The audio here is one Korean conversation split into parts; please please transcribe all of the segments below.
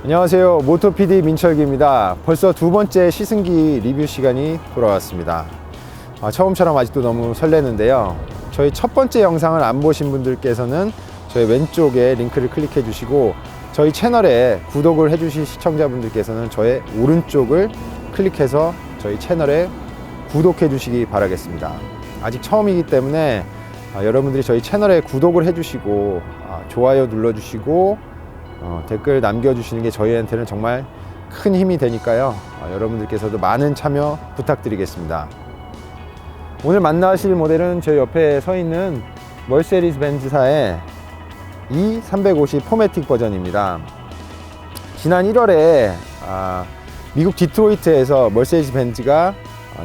안녕하세요, 모토PD 민철기입니다. 벌써 두 번째 시승기 리뷰 시간이 돌아왔습니다. 처음처럼 아직도 너무 설레는데요. 저희 첫 번째 영상을 안 보신 분들께서는 저희 왼쪽에 링크를 클릭해 주시고, 저희 채널에 구독을 해 주실 시청자분들께서는 저의 오른쪽을 클릭해서 저희 채널에 구독해 주시기 바라겠습니다. 아직 처음이기 때문에 여러분들이 저희 채널에 구독을 해 주시고 좋아요 눌러 주시고 댓글 남겨주시는 게 저희한테는 정말 큰 힘이 되니까요. 여러분들께서도 많은 참여 부탁드리겠습니다. 오늘 만나실 모델은 저 옆에 서 있는 멀세디스 벤츠사의 E350 포매틱 버전입니다. 지난 1월에 미국 디트로이트에서 멀세디스 벤츠가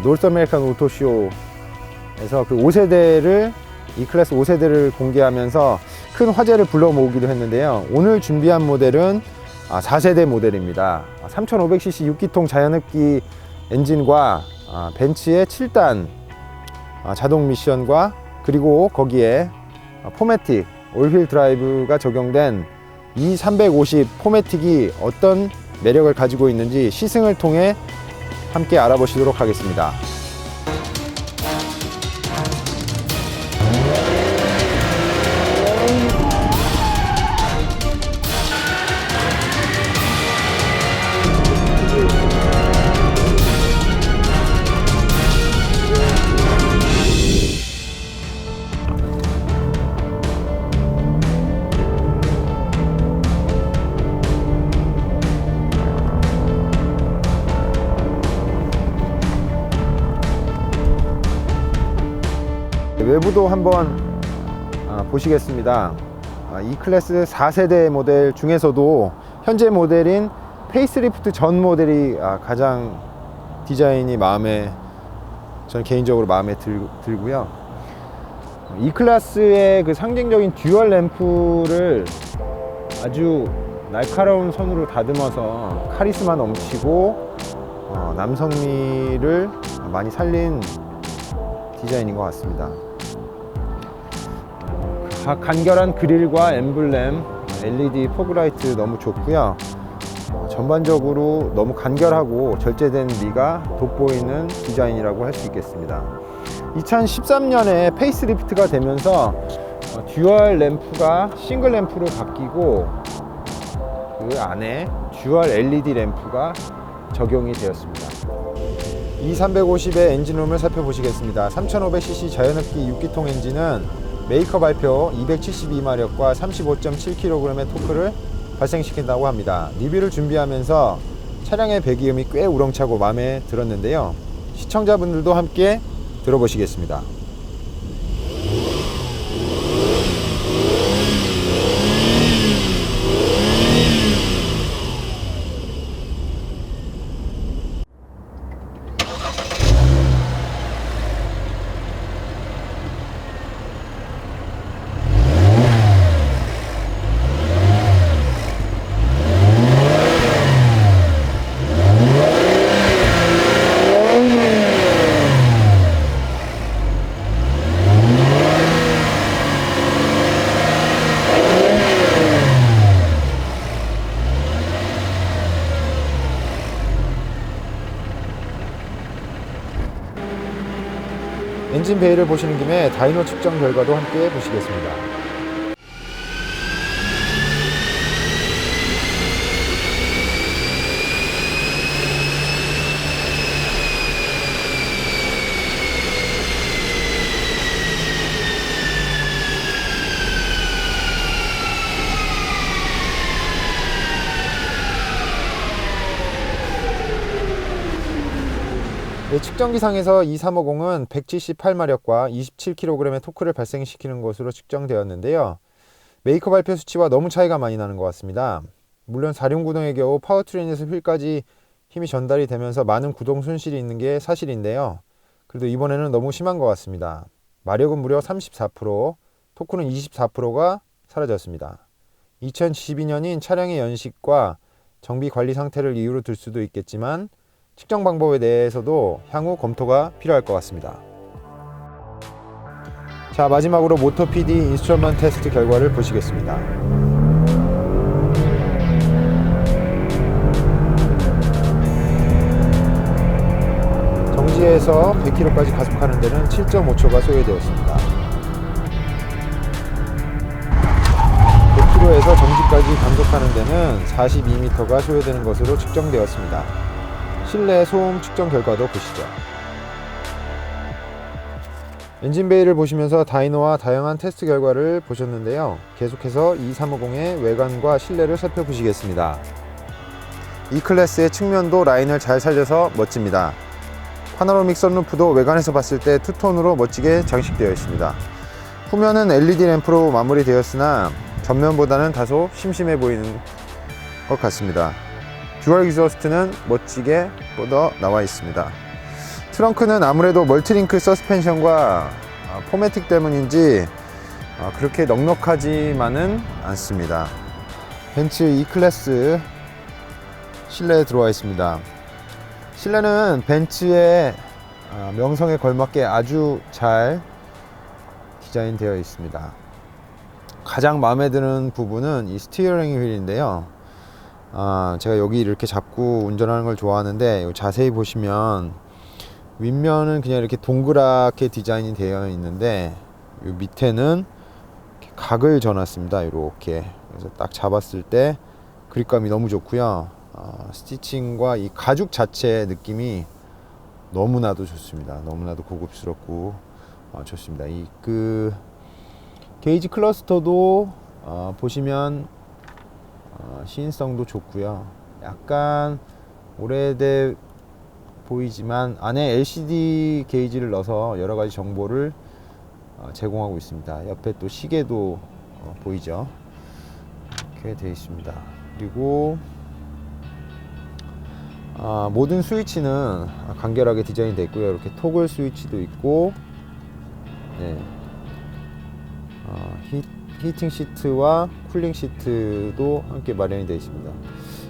노스 아메리칸 오토쇼에서 그 5세대를 E클래스 5세대를 공개하면서 큰 화제를 불러 모으기도 했는데요. 오늘 준비한 모델은 4세대 모델입니다. 3500cc 6기통 자연흡기 엔진과 벤츠의 7단 자동 미션과 그리고 거기에 포매틱 올휠 드라이브가 적용된 E350 포매틱이 어떤 매력을 가지고 있는지 시승을 통해 함께 알아보시도록 하겠습니다. 외부도 한번 보시겠습니다. E클래스 4세대 모델 중에서도 현재 모델인 페이스리프트 전 모델이 가장 디자인이 저는 개인적으로 마음에 들고요. E클래스의 그 상징적인 듀얼 램프를 아주 날카로운 선으로 다듬어서 카리스마 넘치고 남성미를 많이 살린 디자인인 것 같습니다. 간결한 그릴과 엠블렘, LED 포그라이트 너무 좋고요. 전반적으로 너무 간결하고 절제된 미가 돋보이는 디자인이라고 할 수 있겠습니다. 2013년에 페이스리프트가 되면서 듀얼 램프가 싱글 램프로 바뀌고 그 안에 듀얼 LED 램프가 적용이 되었습니다. E350의 엔진룸을 살펴보시겠습니다. 3500cc 자연흡기 6기통 엔진은 메이커 발표 272마력과 35.7kg의 토크를 발생시킨다고 합니다. 리뷰를 준비하면서 차량의 배기음이 꽤 우렁차고 마음에 들었는데요. 시청자분들도 함께 들어보시겠습니다. 엔진 베이를 보시는 김에 다이노 측정 결과도 함께 보시겠습니다. 측정기상에서 E350은 178마력과 27kg의 토크를 발생시키는 것으로 측정되었는데요. 메이커 발표 수치와 너무 차이가 많이 나는 것 같습니다. 물론 4륜구동의 경우 파워트레인에서 휠까지 힘이 전달이 되면서 많은 구동 손실이 있는 게 사실인데요. 그래도 이번에는 너무 심한 것 같습니다. 마력은 무려 34%, 토크는 24%가 사라졌습니다. 2012년인 차량의 연식과 정비 관리 상태를 이유로 들 수도 있겠지만 측정 방법에 대해서도 향후 검토가 필요할 것 같습니다. 자, 마지막으로 모토PD 인스트루먼트 테스트 결과를 보시겠습니다. 0에서 100km까지 가속하는 데는 7.5초가 소요되었습니다. 100km에서 정지까지 감속하는 데는 42m가 소요되는 것으로 측정되었습니다. 실내 소음 측정 결과도 보시죠. 엔진베이를 보시면서 다이노와 다양한 테스트 결과를 보셨는데요. 계속해서 E350의 외관과 실내를 살펴보시겠습니다. E클래스의 측면도 라인을 잘 살려서 멋집니다. 파노라믹 선루프도 외관에서 봤을 때 투톤으로 멋지게 장식되어 있습니다. 후면은 LED 램프로 마무리되었으나 전면보다는 다소 심심해 보이는 것 같습니다. 듀얼 exhaust는 멋지게 뻗어 나와 있습니다. 트렁크는 아무래도 멀티링크 서스펜션과 포매틱 때문인지 그렇게 넉넉하지만은 않습니다. 벤츠 E클래스 실내에 들어와 있습니다. 실내는 벤츠의 명성에 걸맞게 아주 잘 디자인되어 있습니다. 가장 마음에 드는 부분은 이 스티어링 휠인데요. 제가 여기 이렇게 잡고 운전하는 걸 좋아하는데 자세히 보시면 윗면은 그냥 이렇게 동그랗게 디자인이 되어 있는데 이 밑에는 이렇게 각을 줘놨습니다. 이렇게 그래서 딱 잡았을 때 그립감이 너무 좋고요. 스티칭과 이 가죽 자체의 느낌이 너무나도 좋습니다. 너무나도 고급스럽고 좋습니다. 이 게이지 클러스터도 보시면 시인성도 좋고요. 약간 오래돼 보이지만 안에 LCD 게이지를 넣어서 여러 가지 정보를 제공하고 있습니다. 옆에 또 시계도 보이죠. 이렇게 되어 있습니다. 그리고 모든 스위치는 간결하게 디자인되어 있고요. 이렇게 토글 스위치도 있고, 네. 히팅 시트와 쿨링 시트도 함께 마련이 되어 있습니다.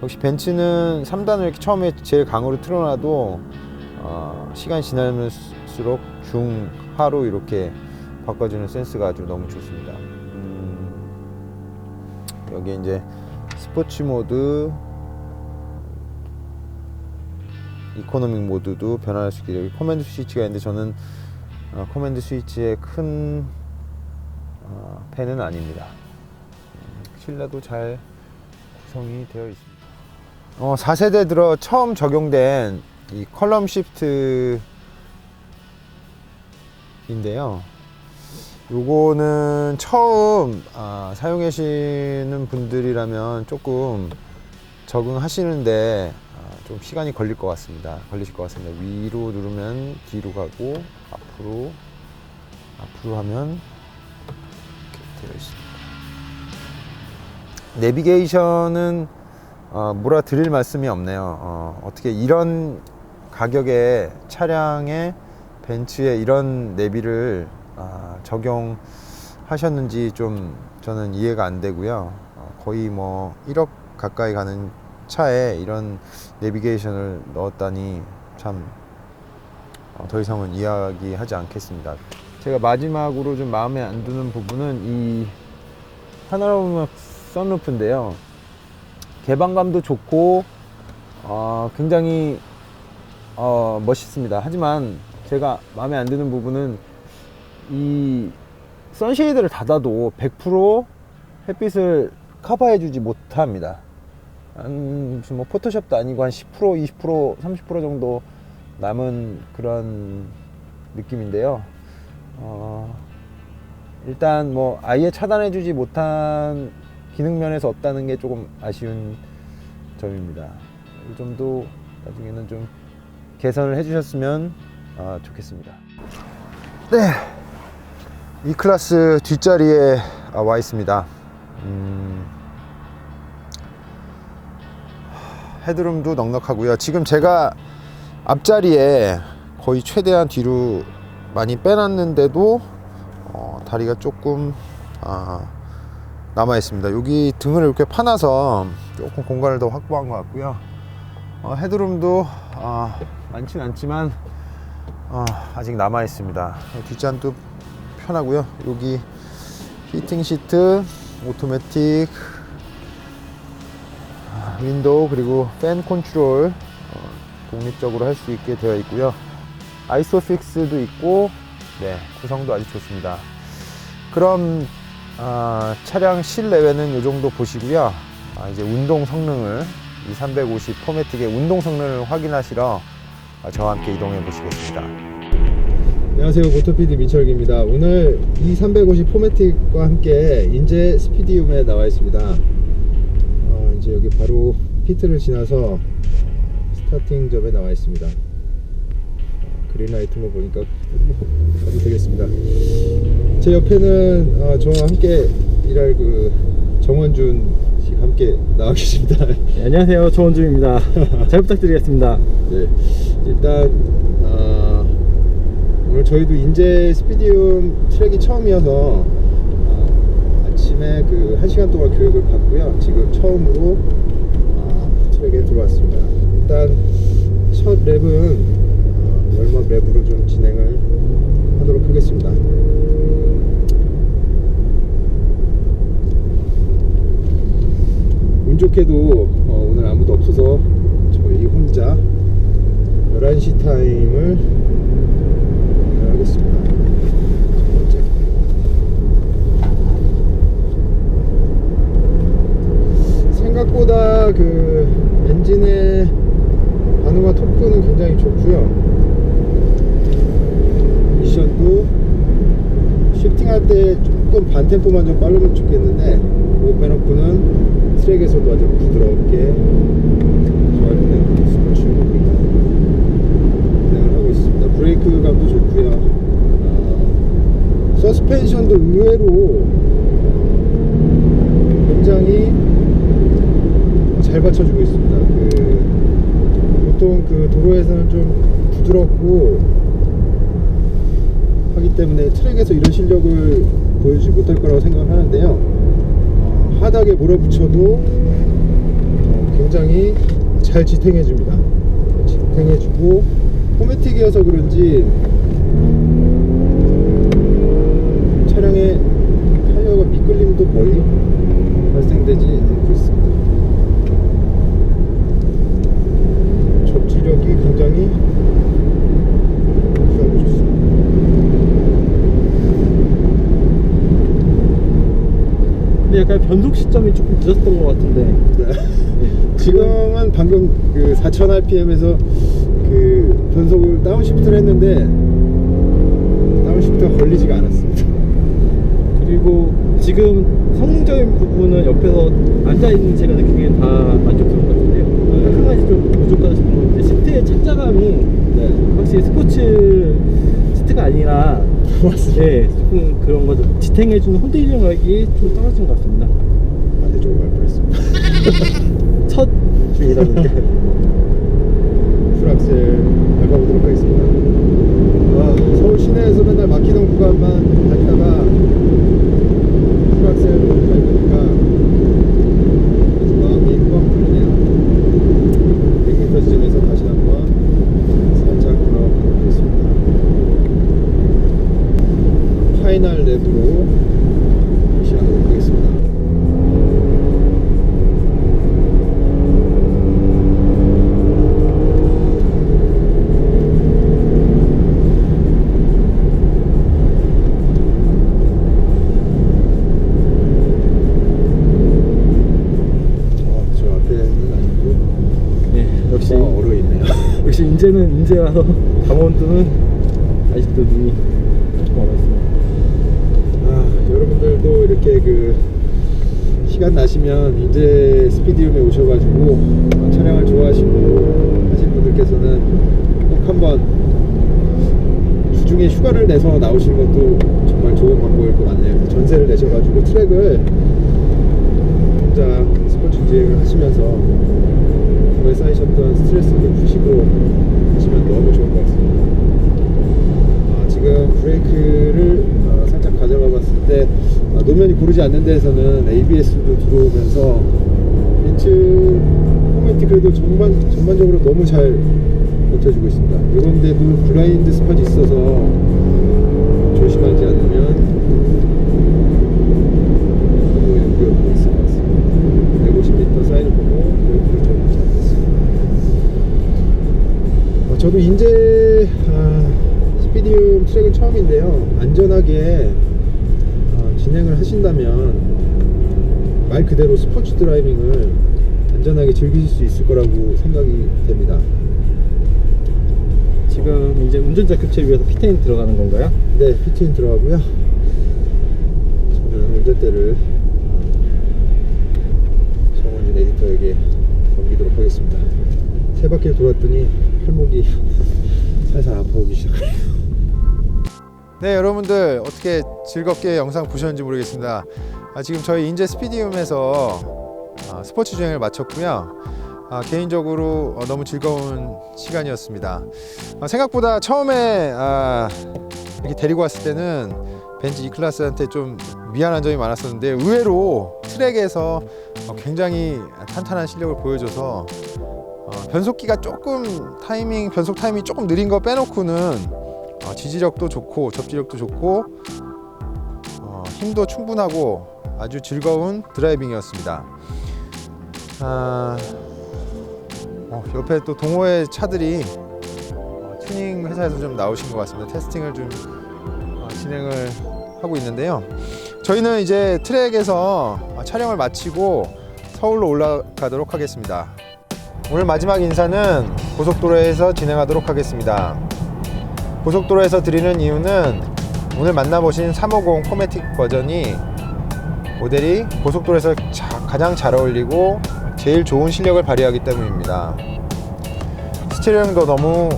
역시 벤츠는 3단을 이렇게 처음에 제일 강으로 틀어놔도 시간이 지날수록 중하로 이렇게 바꿔주는 센스가 아주 너무 좋습니다. 여기 이제 스포츠 모드, 이코노믹 모드도 변화할 수 있게 여기 커맨드 스위치가 있는데 저는 커맨드 스위치의 큰 팬은 아닙니다. 실내도 잘 구성이 되어 있습니다. 4세대 들어 처음 적용된 이 컬럼 시프트 인데요. 요거는 처음 사용하시는 분들이라면 조금 적응하시는데 좀 시간이 걸리실 것 같습니다. 위로 누르면 뒤로 가고 앞으로 하면 이렇게 되어 있습니다. 내비게이션은 뭐라 드릴 말씀이 없네요. 어떻게 이런 가격의 차량에 벤츠에 이런 내비를 적용하셨는지 좀 저는 이해가 안 되고요. 거의 뭐 1억 가까이 가는 차에 이런 내비게이션을 넣었다니 참 더 이상은 이야기하지 않겠습니다. 제가 마지막으로 좀 마음에 안 드는 부분은 이 파노라마 선루프인데요. 개방감도 좋고 굉장히 멋있습니다. 하지만 제가 마음에 안 드는 부분은 이 선쉐이드를 닫아도 100% 햇빛을 커버해 주지 못합니다. 무슨 뭐 포토샵도 아니고 한 10%, 20%, 30% 정도 남은 그런 느낌인데요. 일단 뭐 아예 차단해 주지 못한 기능 면에서 없다는 게 조금 아쉬운 점입니다. 이 점도 나중에는 좀 개선을 해주셨으면 좋겠습니다. 네, E클래스 뒷자리에 와 있습니다. 헤드룸도 넉넉하고요. 지금 제가 앞자리에 거의 최대한 뒤로 많이 빼놨는데도 다리가 조금 남아 있습니다. 여기 등을 이렇게 파놔서 조금 공간을 더 확보한 것 같고요. 헤드룸도 많진 않지만 아직 남아 있습니다. 뒷잔도 편하고요. 여기 히팅 시트, 오토매틱 윈도우, 그리고 팬 컨트롤 독립적으로 할 수 있게 되어 있고요. 아이소픽스도 있고, 네, 구성도 아주 좋습니다. 그럼 차량 실내외는 이 정도 보시고요. 이제 운동 성능을, 이 350 포매틱의 운동 성능을 확인하시러 저와 함께 이동해 보시겠습니다. 안녕하세요, 모토PD 민철기입니다. 오늘 이 350 포매틱과 함께 인제 스피디움에 나와 있습니다. 이제 여기 바로 피트를 지나서 스타팅 점에 나와 있습니다. 그린라이트만 보니까 가도 되겠습니다. 제 옆에는 저와 함께 일할 그 정원준 씨 함께 나와 계십니다. 네, 안녕하세요, 조원중입니다. 잘 부탁드리겠습니다. 네, 일단 오늘 저희도 인제 스피디움 트랙이 처음이어서 아침에 그 1시간 동안 교육을 받고요. 지금 처음으로 트랙에 들어왔습니다. 일단 첫 랩은 열막 랩으로 좀 진행을 하도록 하겠습니다. 운 좋게도 오늘 아무도 없어서 저희 혼자 11시 타임을 하겠습니다. 첫 번째. 생각보다 그 엔진의 반응과 토크는 굉장히 좋고요. 미션도 쉬프팅할 때 조금 반템포만 좀 빠르면 좋겠는데 그거 빼놓고는 트랙에서도 아주 부드럽게 좋아지는 스포츠로 진행을 하고 있습니다. 브레이크감도 좋고요. 서스펜션도 의외로 굉장히 잘 받쳐주고 있습니다. 보통 그 도로에서는 좀 부드럽고 하기 때문에 트랙에서 이런 실력을 보여주지 못할 거라고 생각을 하는데요. 하닥에 몰아붙여도 굉장히 잘 지탱해줍니다. 지탱해주고 포매틱이어서 그런지 차량의 타이어가 미끌림도 거의 발생되지 않고 있습니다. 접지력이 굉장히 좋아하고 좋습니다. 근데 약간 변속 시점이 조금 늦었던 것 같은데. 네. 지금은 방금 그 4000rpm에서 그 변속을 다운시프트를 했는데 다운시프트가 걸리지가 않았습니다. 그리고 지금 성능적인 부분은 옆에서 앉아있는 제가 느끼기엔 다 만족스러운 것 같은데요. 한 가지 좀 부족하다 싶은 건 이제 시트의 착자감이 확실히 스포츠 시트가 아니라 맞습니다. 네, 조금 그런 거죠. 지탱해주는 핸들링력이 좀 떨어진 것 같습니다. 반대쪽으로 갈 뻔했습니다. 첫 중이다 보니까. 풀악셀 밟아보도록 하겠습니다. 서울 시내에서 맨날 막히던 구간만 달리다가 풀악셀을 밟으니까 마음이 꽉 풀리네요. 100m 지점에서 다시 한번 살짝 돌아보도록 하겠습니다. 파이널 랩으로 시작하도록 하겠습니다. 저 앞에는 아직도 네, 역시 얼어 있네요. 역시 인제는 인제라서 강원도는 아직도 눈이 조금 얼어 있습니다. 여러분들도 이렇게 그 시간 나시면 이제 스피디움에 오셔가지고 차량을 좋아하시고 하신 분들께서는 꼭 한번 주중에 휴가를 내서 나오시는 것도 정말 좋은 방법일 것 같네요. 전세를 내셔가지고 트랙을 혼자 스포츠 주행을 하시면서 그에 쌓이셨던 스트레스를 푸시고 하시면 너무 좋을 것 같습니다. 지금 브레이크를 살짝 가져가 봤을 때 노면이 고르지 않는 데에서는 ABS도 들어오면서 벤츠 포매틱 그래도 전반적으로 너무 잘 버텨주고 있습니다. 이런데도 블라인드 스팟이 있어서 조심하지 않으면 너무 연구가 있을 것 같습니다. 150m 사인을 보고 브레이크를 좀 잡겠습니다. 저도 이제 처음인데요. 안전하게 진행을 하신다면 말 그대로 스포츠 드라이빙을 안전하게 즐기실 수 있을 거라고 생각이 됩니다. 지금 이제 운전자 교체 위해서 피트인 들어가는 건가요? 네, 피트인 들어가고요. 저는 운전대를 정원진 에디터에게 넘기도록 하겠습니다. 세 바퀴를 돌았더니 팔목이 살살 아파오기 시작해요. 네, 여러분들 어떻게 즐겁게 영상 보셨는지 모르겠습니다. 지금 저희 인제 스피디움에서 스포츠 주행을 마쳤고요. 개인적으로 너무 즐거운 시간이었습니다. 생각보다 처음에 이렇게 데리고 왔을 때는 벤츠 E클래스한테 좀 미안한 점이 많았었는데 의외로 트랙에서 굉장히 탄탄한 실력을 보여줘서 변속기가 조금 변속 타이밍이 조금 느린 거 빼놓고는 지지력도 좋고 접지력도 좋고 힘도 충분하고 아주 즐거운 드라이빙이었습니다. 옆에 또 동호회 차들이 튜닝 회사에서 좀 나오신 것 같습니다. 테스팅을 좀 진행을 하고 있는데요. 저희는 이제 트랙에서 촬영을 마치고 서울로 올라가도록 하겠습니다. 오늘 마지막 인사는 고속도로에서 진행하도록 하겠습니다. 고속도로에서 드리는 이유는 오늘 만나보신 350 포매틱 버전이 모델이 고속도로에서 가장 잘 어울리고 제일 좋은 실력을 발휘하기 때문입니다. 스티어링도 너무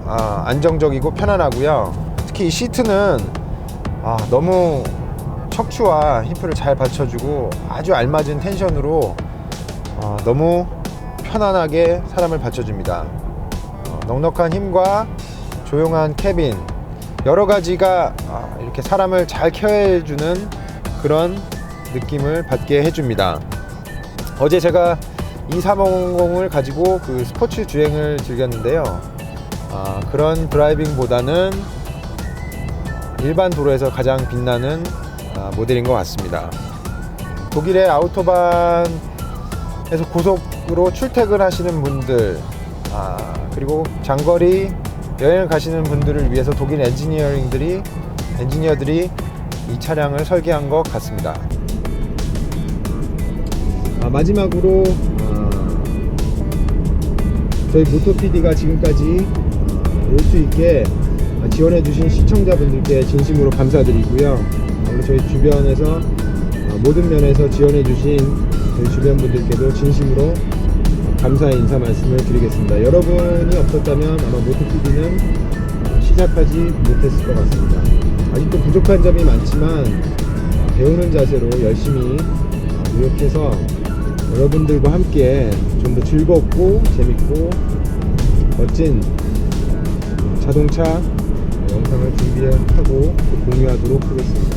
안정적이고 편안하고요. 특히 이 시트는 너무 척추와 히프를 잘 받쳐주고 아주 알맞은 텐션으로 너무 편안하게 사람을 받쳐줍니다. 넉넉한 힘과 조용한 캐빈, 여러 가지가 이렇게 사람을 잘 케어해주는 그런 느낌을 받게 해줍니다. 어제 제가 2350을 가지고 그 스포츠 주행을 즐겼는데요. 그런 드라이빙보다는 일반 도로에서 가장 빛나는 모델인 것 같습니다. 독일의 아우토반에서 고속으로 출퇴근하시는 분들, 그리고 장거리 여행을 가시는 분들을 위해서 독일 엔지니어들이 이 차량을 설계한 것 같습니다. 마지막으로 저희 모토PD가 지금까지 올 수 있게 지원해주신 시청자분들께 진심으로 감사드리고요. 오늘 저희 주변에서 모든 면에서 지원해주신 저희 주변 분들께도 진심으로 감사의 인사 말씀을 드리겠습니다. 여러분이 없었다면 아마 모토PD는 시작하지 못했을 것 같습니다. 아직도 부족한 점이 많지만 배우는 자세로 열심히 노력해서 여러분들과 함께 좀 더 즐겁고 재밌고 멋진 자동차 영상을 준비하고 공유하도록 하겠습니다.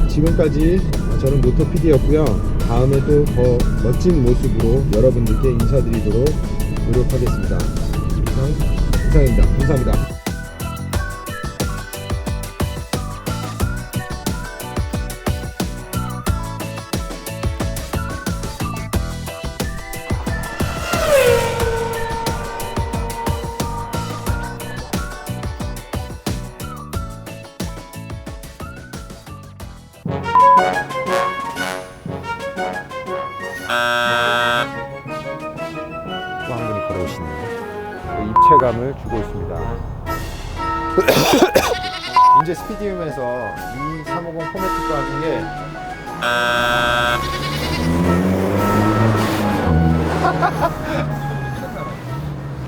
지금까지 저는 모토PD였고요. 다음에도 더 멋진 모습으로 여러분들께 인사드리도록 노력하겠습니다. 이상입니다. 감사합니다. 또 한 분이 걸어오시네요. 입체감을 주고 있습니다. 인제 스피디움에서 이 350 포매틱과 함께